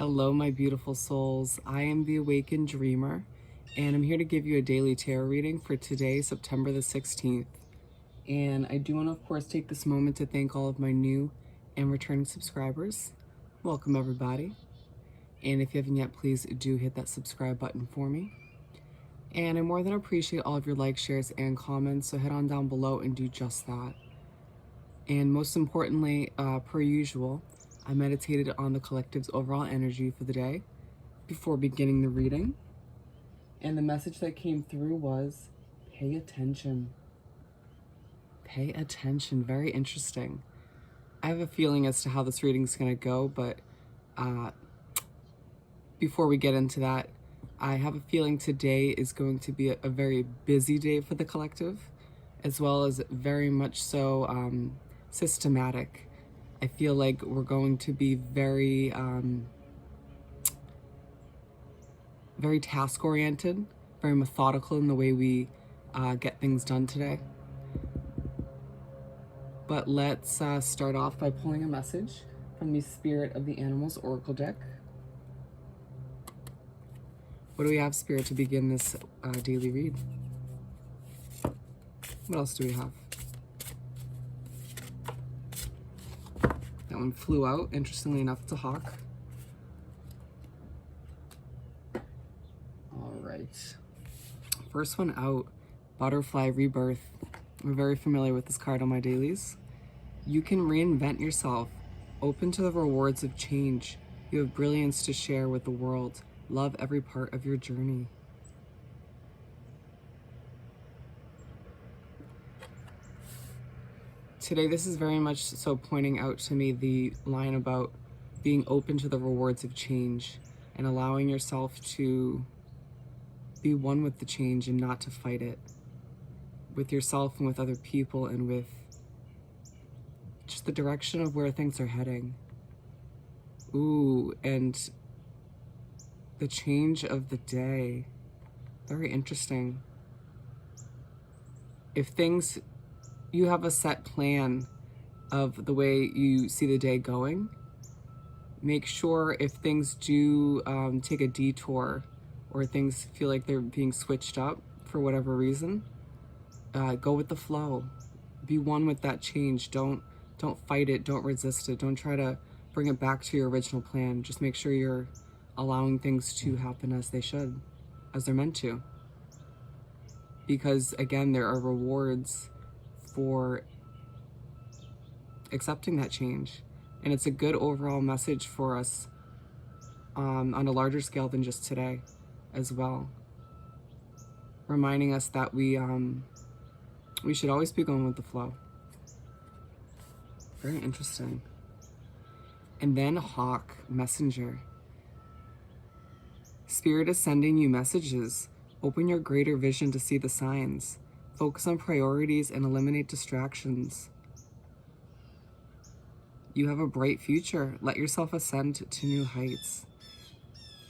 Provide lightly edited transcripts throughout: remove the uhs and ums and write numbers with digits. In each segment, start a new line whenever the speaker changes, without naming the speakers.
Hello, my beautiful souls. I am the Awakened Dreamer, and I'm here to give you a daily tarot reading for today, September the 16th. And I do want to, of course, take this moment to thank all of my new and returning subscribers. Welcome, everybody. And if you haven't yet, please do hit that subscribe button for me. And I more than appreciate all of your likes, shares, and comments, so head on down below and do just that. And most importantly, per usual, I meditated on the collective's overall energy for the day before beginning the reading. And the message that came through was, pay attention. Pay attention. Very interesting. I have a feeling as to how this reading is going to go, but before we get into that, I have a feeling today is going to be a very busy day for the collective, as well as very much so systematic. I feel like we're going to be very task-oriented, very methodical in the way we get things done today. But let's start off by pulling a message from the Spirit of the Animals Oracle deck. What do we have, Spirit, to begin this daily read? What else do we have? That one flew out, interestingly enough. It's a hawk. All right. First one out, Butterfly Rebirth. We're very familiar with this card on my dailies. You can reinvent yourself. Open to the rewards of change. You have brilliance to share with the world. Love every part of your journey. Today, this is very much so pointing out to me the line about being open to the rewards of change and allowing yourself to be one with the change and not to fight it, with yourself and with other people and with just the direction of where things are heading. Ooh, and the change of the day. Very interesting. If things, you have a set plan of the way you see the day going, make sure if things do take a detour or things feel like they're being switched up for whatever reason, go with the flow. Be one with that change. Don't fight it. Don't resist it. Don't try to bring it back to your original plan. Just make sure you're allowing things to happen as they should, as they're meant to. Because again, there are rewards for accepting that change. And it's a good overall message for us on a larger scale than just today as well. Reminding us that we should always be going with the flow. Very interesting. And then Hawk, Messenger. Spirit is sending you messages. Open your greater vision to see the signs. Focus on priorities and eliminate distractions. You have a bright future. Let yourself ascend to new heights.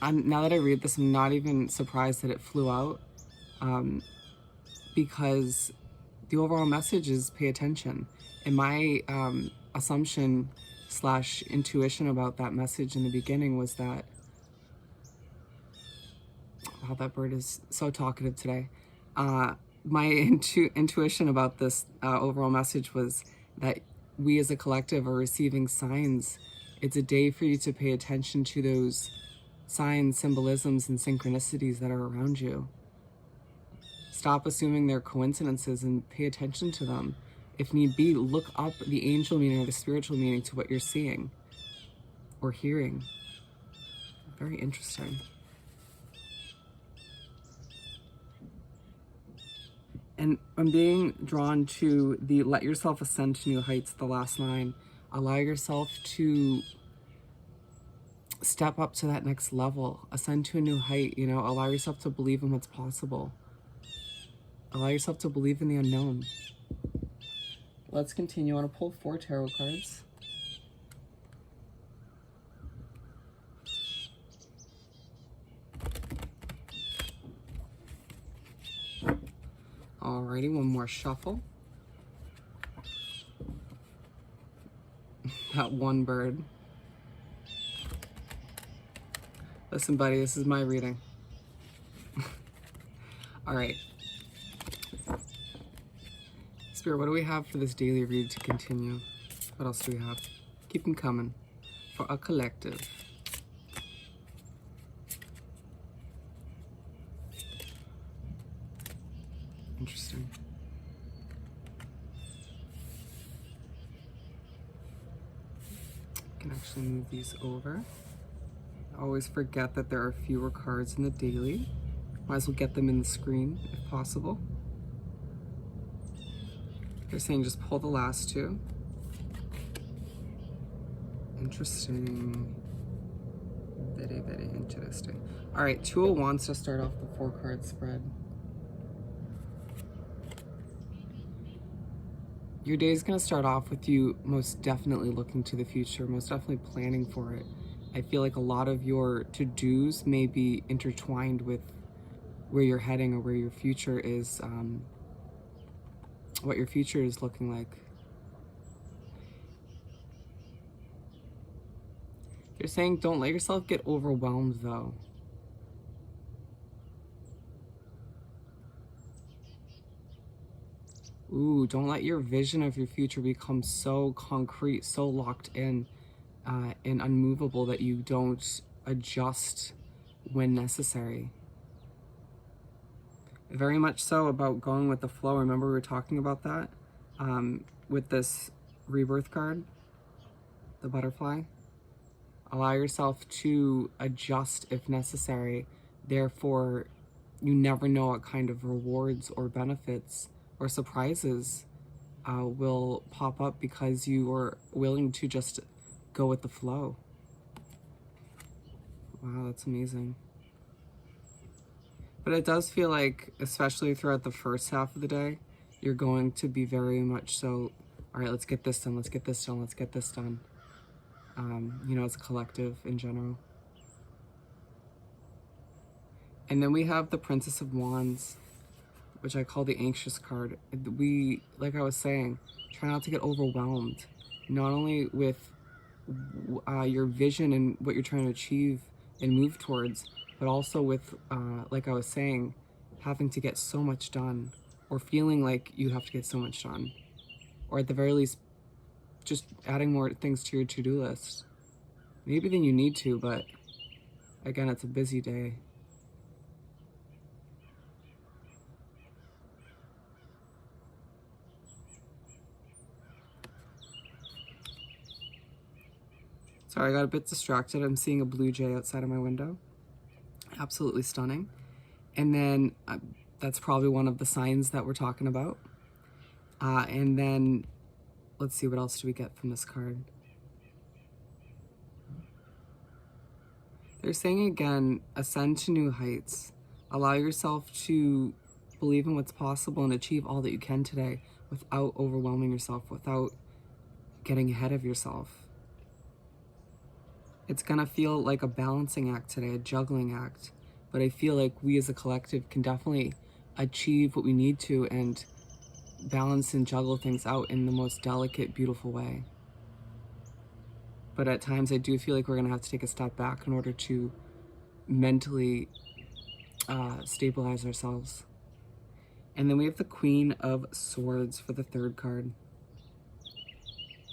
Now that I read this, I'm not even surprised that it flew out, because the overall message is pay attention. And my assumption / intuition about that message in the beginning was that, wow, that bird is so talkative today. My intuition about this overall message was that we as a collective are receiving signs. It's a day for you to pay attention to those signs, symbolisms, and synchronicities that are around you. Stop assuming they're coincidences and pay attention to them. If need be, look up the angel meaning or the spiritual meaning to what you're seeing or hearing. Very interesting. And I'm being drawn to the let yourself ascend to new heights, the last line. Allow yourself to step up to that next level, ascend to a new height, allow yourself to believe in what's possible. Allow yourself to believe in the unknown. Let's continue. I want to pull 4 tarot cards. Alrighty, one more shuffle. That one bird. Listen, buddy, this is my reading. All right. Spirit, what do we have for this daily read to continue? What else do we have? Keep them coming. For a collective. Interesting. I can actually move these over. I always forget that there are fewer cards in the daily. Might as well get them in the screen if possible. They're saying just pull the last two. Interesting. Very, very interesting. All right, Two of Wands to start off the 4-card spread. Your day is going to start off with you most definitely looking to the future, most definitely planning for it. I feel like a lot of your to-dos may be intertwined with where you're heading or where your future is, what your future is looking like. They're saying don't let yourself get overwhelmed though. Ooh, don't let your vision of your future become so concrete, so locked in and unmovable that you don't adjust when necessary. Very much so about going with the flow. Remember we were talking about that with this rebirth card, the butterfly. Allow yourself to adjust if necessary. Therefore, you never know what kind of rewards or benefits or surprises will pop up because you are willing to just go with the flow. Wow, that's amazing. But it does feel like, especially throughout the first half of the day, you're going to be very much so, all right, let's get this done, let's get this done, let's get this done. You know, as a collective in general. And then we have the Princess of Wands, which I call the anxious card. We, like I was saying, try not to get overwhelmed, not only with your vision and what you're trying to achieve and move towards, but also with, like I was saying, having to get so much done or feeling like you have to get so much done, or at the very least, just adding more things to your to-do list. Maybe than you need to, but again, it's a busy day. Sorry, I got a bit distracted. I'm seeing a blue jay outside of my window. Absolutely stunning. And then that's probably one of the signs that we're talking about. And then let's see, what else do we get from this card? They're saying again, ascend to new heights. Allow yourself to believe in what's possible and achieve all that you can today without overwhelming yourself, without getting ahead of yourself. It's gonna feel like a balancing act today, a juggling act. But I feel like we as a collective can definitely achieve what we need to and balance and juggle things out in the most delicate, beautiful way. But at times I do feel like we're gonna have to take a step back in order to mentally stabilize ourselves. And then we have the Queen of Swords for the 3rd card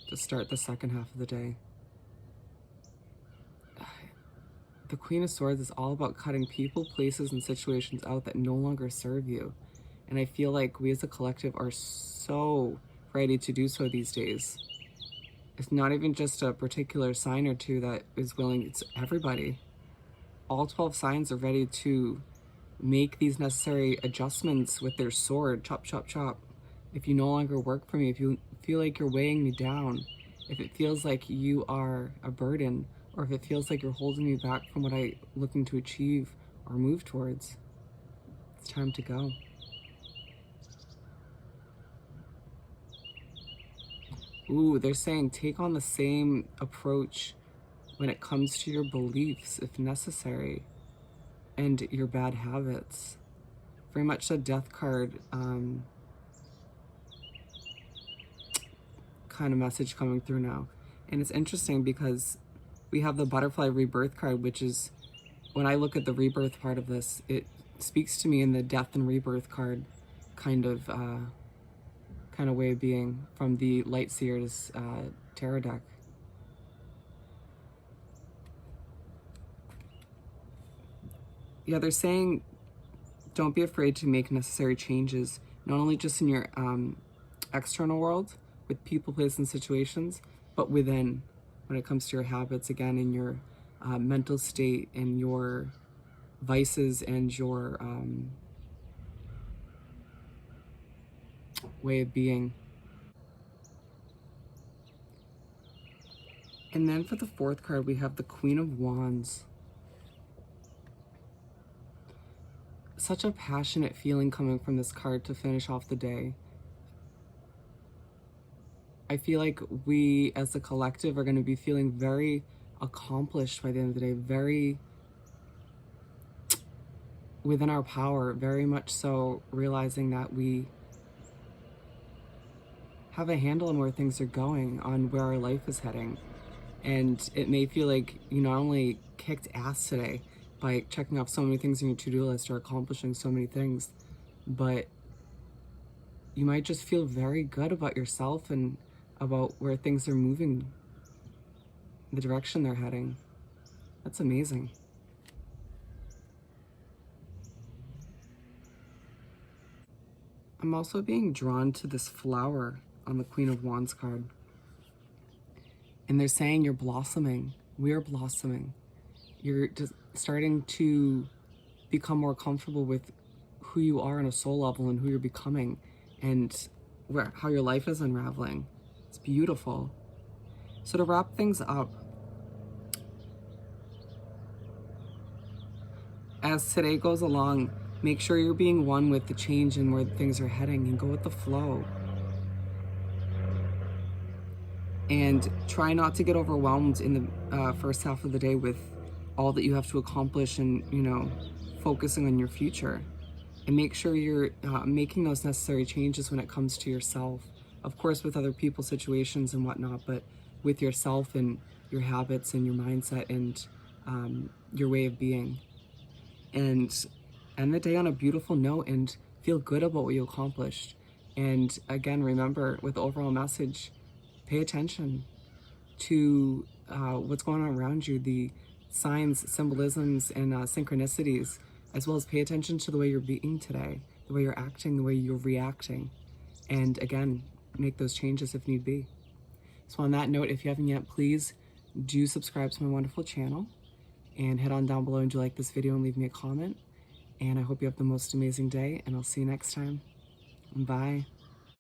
to start the second half of the day. The Queen of Swords is all about cutting people, places, and situations out that no longer serve you. And I feel like we as a collective are so ready to do so these days. It's not even just a particular sign or two that is willing, it's everybody. All 12 signs are ready to make these necessary adjustments with their sword, chop, chop, chop. If you no longer work for me, if you feel like you're weighing me down, if it feels like you are a burden, or if it feels like you're holding me back from what I'm looking to achieve or move towards, it's time to go. Ooh, they're saying take on the same approach when it comes to your beliefs, if necessary, and your bad habits. Very much a death card kind of message coming through now. And it's interesting because we have the butterfly rebirth card, which is when I look at the rebirth part of this, it speaks to me in the death and rebirth card kind of way of being from the Light Seers tarot deck. Yeah, they're saying don't be afraid to make necessary changes, not only just in your external world with people, places, and situations, but within, when it comes to your habits, again, in your mental state and your vices and your way of being. And then for the fourth card, we have the Queen of Wands. Such a passionate feeling coming from this card to finish off the day. I feel like we as a collective are going to be feeling very accomplished by the end of the day, very within our power, very much so, realizing that we have a handle on where things are going, on where our life is heading. And it may feel like you not only kicked ass today by checking off so many things on your to-do list or accomplishing so many things, but you might just feel very good about yourself and about where things are moving, the direction they're heading. That's amazing. I'm also being drawn to this flower on the Queen of Wands card. And they're saying you're blossoming. We're blossoming. You're just starting to become more comfortable with who you are on a soul level and who you're becoming and how your life is unraveling. It's beautiful. So to wrap things up, as today goes along, make sure you're being one with the change and where things are heading and go with the flow. And try not to get overwhelmed in the first half of the day with all that you have to accomplish and, focusing on your future. And make sure you're making those necessary changes when it comes to yourself. Of course, with other people, situations and whatnot, but with yourself and your habits and your mindset and your way of being. And end the day on a beautiful note and feel good about what you accomplished. And again, remember, with the overall message, pay attention to what's going on around you, the signs, symbolisms, and synchronicities, as well as pay attention to the way you're being today, the way you're acting, the way you're reacting. And again, make those changes if need be. So on that note, if you haven't yet, please do subscribe to my wonderful channel and head on down below and do like this video and leave me a comment. And I hope you have the most amazing day, and I'll see you next time. Bye.